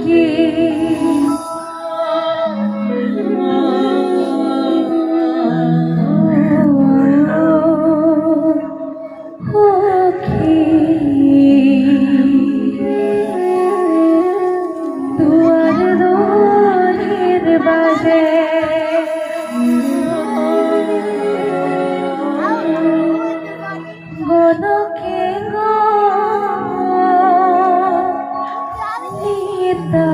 কি দুয়ার দোরের বাজে গনকে গো নিতা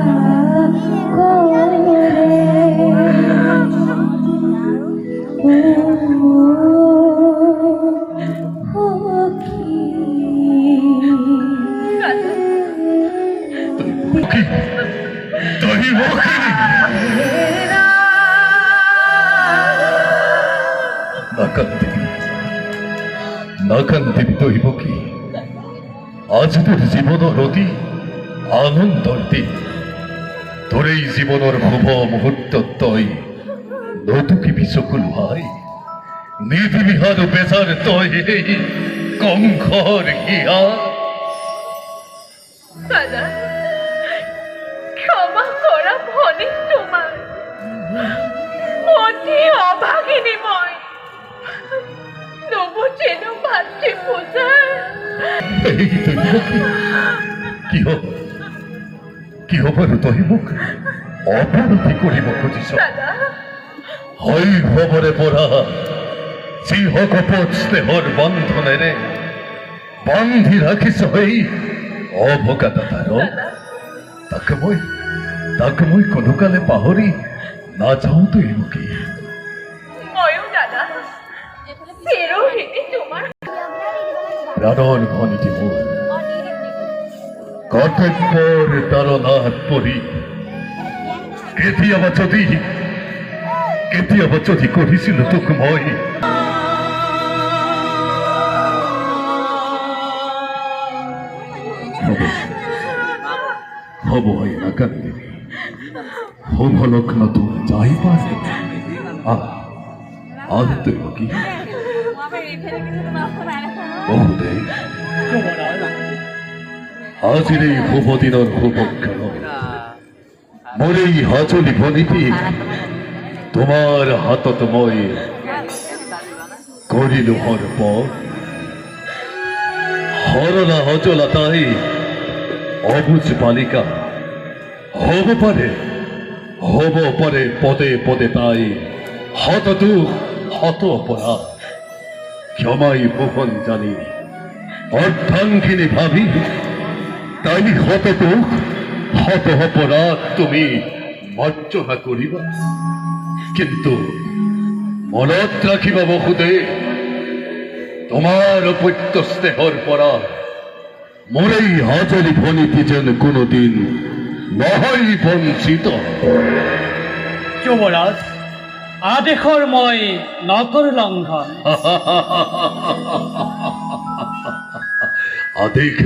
করে নাকান্তিবি দৈবকী আজ তোর জীবনৰ অতি আনন্দৰ দিন তোৰ এই জীৱনৰ শুভ মুহূৰ্তত তই নতুকিবি চকুল ভাই নিৰ্বিহার বেচার তই এই কংখৰ হিয়া দাদা ক্ষমা করা ভনে তোমার অতি অভাগিনী মই তবু যেন ভাতৃ পূজার এই দৈবকী কিয় বাৰু তই মোক অপৰাধী কৰিব খুজিছ দাদা শৈশৱৰে পৰা যিসকপত স্নেহৰ বন্ধনেৰে বান্ধি ৰাখিছ এই অভগা দাদাৰক তাক মই কোনোকালে পাহৰি নাযাওঁ দৈবকী ময়ো দাদা চিরহিনী তোমার প্ৰাণৰ ভনীটি মোৰ কৰ্তব্যৰ তাৰণাত পৰি কেতিয়াবা যদি কৰিছিলো তোক মই হ'ব হয় নাকান্দিবি শুভ লগ্ন তোৰ যাই পারে আজ দৈবকী বহুদে আজিৰ এই শুভ দিনৰ শুভক্ষণ মোৰ এই হাজলি ভনীতি তোমাৰ হাতত মই কৰিলো হৰপৰ হৰলা হজলা তাই অবুজ বালিকা হব পাৰে পদে পদে তাই হত দুখ হত অপরাধ ক্ষমাই ভুবন জানি অর্ধাঙ্গিনী ভাবি তাই হত দুখ হত অপরাধ তুমি মার্জনা করিবা কিন্তু মনত রাখিবা বহুদে তোমার অপত্য স্নেহর পৰা মোৰ এই হাজলি ভনীতি যেন কোনোদিন নহয় বঞ্চিত যুবরাজ আদেশৰ মই নকৰ লংঘন আদেশ